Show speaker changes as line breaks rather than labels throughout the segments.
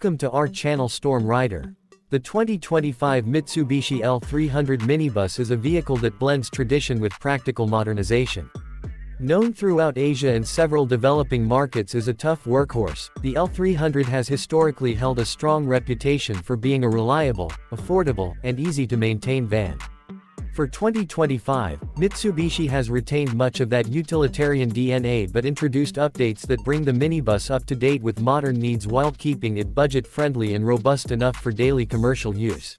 Welcome to our channel Storm Rider. The 2025 Mitsubishi L300 Minibus is a vehicle that blends tradition with practical modernization. Known throughout Asia and several developing markets as a tough workhorse, the L300 has historically held a strong reputation for being a reliable, affordable, and easy-to-maintain van. For 2025, Mitsubishi has retained much of that utilitarian DNA but introduced updates that bring the minibus up to date with modern needs while keeping it budget-friendly and robust enough for daily commercial use.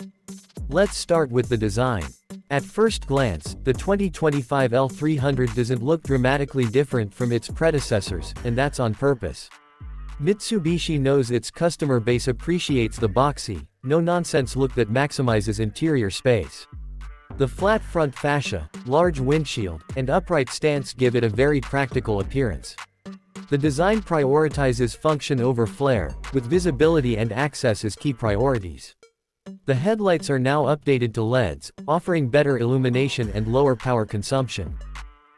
Let's start with the design. At first glance, the 2025 L300 doesn't look dramatically different from its predecessors, and that's on purpose. Mitsubishi knows its customer base appreciates the boxy, no-nonsense look that maximizes interior space. The flat front fascia, large windshield, and upright stance give it a very practical appearance. The design prioritizes function over flair, with visibility and access as key priorities. The headlights are now updated to LEDs, offering better illumination and lower power consumption.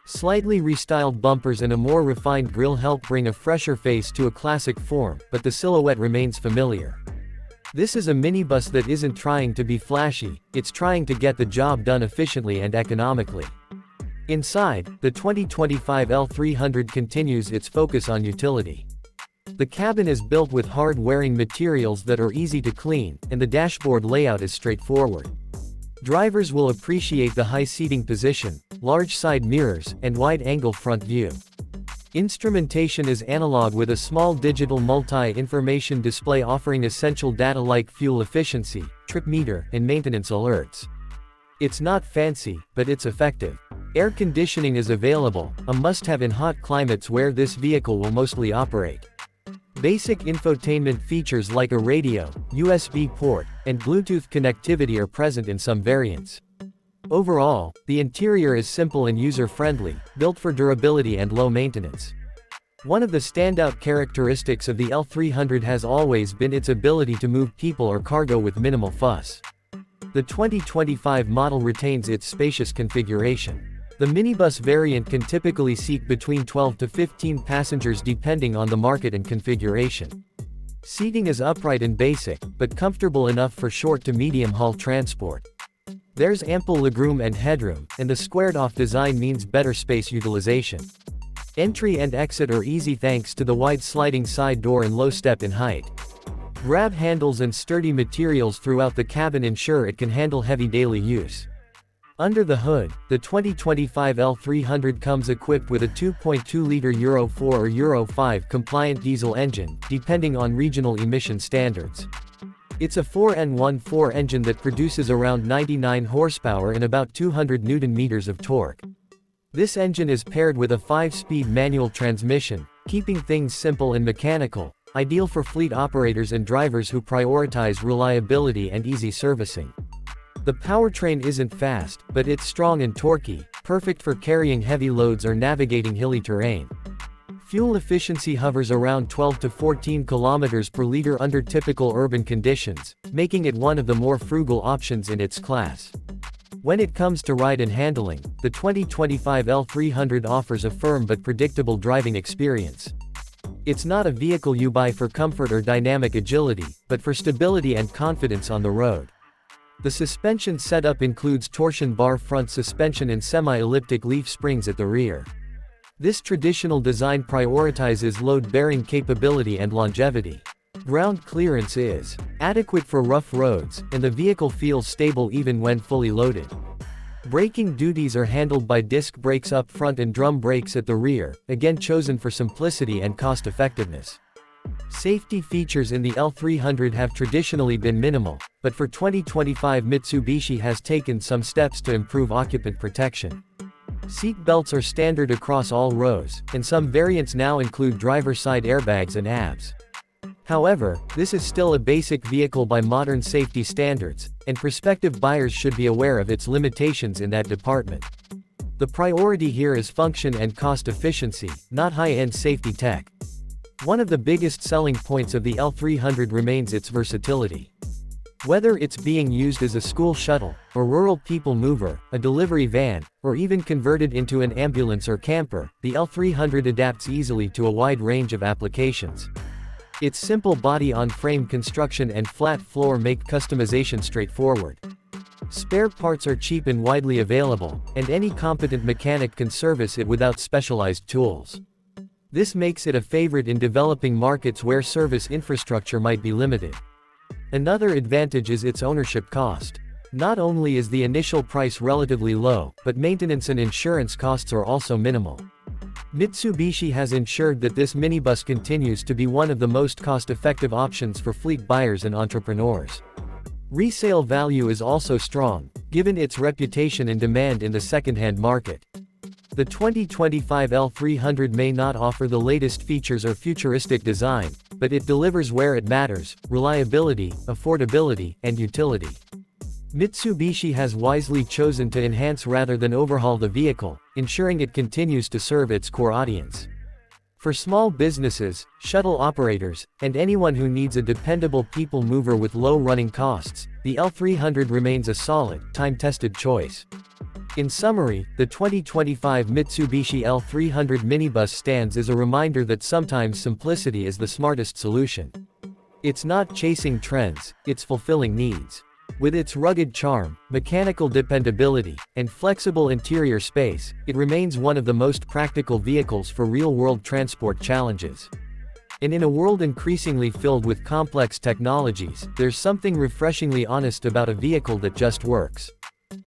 Slightly restyled bumpers and a more refined grille help bring a fresher face to a classic form, but the silhouette remains familiar. This is a minibus that isn't trying to be flashy, it's trying to get the job done efficiently and economically. Inside, the 2025 L300 continues its focus on utility. The cabin is built with hard-wearing materials that are easy to clean, and the dashboard layout is straightforward. Drivers will appreciate the high seating position, large side mirrors, and wide-angle front view. Instrumentation is analog with a small digital multi-information display offering essential data like fuel efficiency, trip meter, and maintenance alerts. It's not fancy, but it's effective. Air conditioning is available, a must-have in hot climates where this vehicle will mostly operate. Basic infotainment features like a radio, USB port, and Bluetooth connectivity are present in some variants. Overall, the interior is simple and user-friendly, built for durability and low maintenance. One of the standout characteristics of the L300 has always been its ability to move people or cargo with minimal fuss. The 2025 model retains its spacious configuration. The minibus variant can typically seat between 12 to 15 passengers depending on the market and configuration. Seating is upright and basic, but comfortable enough for short to medium-haul transport. There's ample legroom and headroom, and the squared-off design means better space utilization. Entry and exit are easy thanks to the wide sliding side door and low step in height. Grab handles and sturdy materials throughout the cabin ensure it can handle heavy daily use. Under the hood, the 2025 L300 comes equipped with a 2.2-liter Euro 4 or Euro 5 compliant diesel engine, depending on regional emission standards. It's a 4N14 engine that produces around 99 horsepower and about 200 Nm of torque. This engine is paired with a 5-speed manual transmission, keeping things simple and mechanical, ideal for fleet operators and drivers who prioritize reliability and easy servicing. The powertrain isn't fast, but it's strong and torquey, perfect for carrying heavy loads or navigating hilly terrain. Fuel efficiency hovers around 12 to 14 km per liter under typical urban conditions, making it one of the more frugal options in its class. When it comes to ride and handling, the 2025 L300 offers a firm but predictable driving experience. It's not a vehicle you buy for comfort or dynamic agility, but for stability and confidence on the road. The suspension setup includes torsion bar front suspension and semi-elliptic leaf springs at the rear. This traditional design prioritizes load-bearing capability and longevity. Ground clearance is adequate for rough roads, and the vehicle feels stable even when fully loaded. Braking duties are handled by disc brakes up front and drum brakes at the rear, again chosen for simplicity and cost-effectiveness. Safety features in the L300 have traditionally been minimal, but for 2025 Mitsubishi has taken some steps to improve occupant protection. Seat belts are standard across all rows, and some variants now include driver side airbags and ABS. However, this is still a basic vehicle by modern safety standards, and prospective buyers should be aware of its limitations in that department. The priority here is function and cost efficiency, not high-end safety tech. One of the biggest selling points of the L300 remains its versatility. Whether it's being used as a school shuttle, a rural people mover, a delivery van, or even converted into an ambulance or camper, the L300 adapts easily to a wide range of applications. Its simple body-on-frame construction and flat floor make customization straightforward. Spare parts are cheap and widely available, and any competent mechanic can service it without specialized tools. This makes it a favorite in developing markets where service infrastructure might be limited. Another advantage is its ownership cost. Not only is the initial price relatively low, but maintenance and insurance costs are also minimal. Mitsubishi has ensured that this minibus continues to be one of the most cost-effective options for fleet buyers and entrepreneurs. Resale value is also strong, given its reputation and demand in the second-hand market. The 2025 L300 may not offer the latest features or futuristic design, but it delivers where it matters: reliability, affordability, and utility. Mitsubishi has wisely chosen to enhance rather than overhaul the vehicle, ensuring it continues to serve its core audience. For small businesses, shuttle operators, and anyone who needs a dependable people mover with low running costs, the L300 remains a solid, time-tested choice. In summary, the 2025 Mitsubishi L300 Minibus stands as a reminder that sometimes simplicity is the smartest solution. It's not chasing trends, it's fulfilling needs. With its rugged charm, mechanical dependability, and flexible interior space, it remains one of the most practical vehicles for real-world transport challenges. And in a world increasingly filled with complex technologies, there's something refreshingly honest about a vehicle that just works.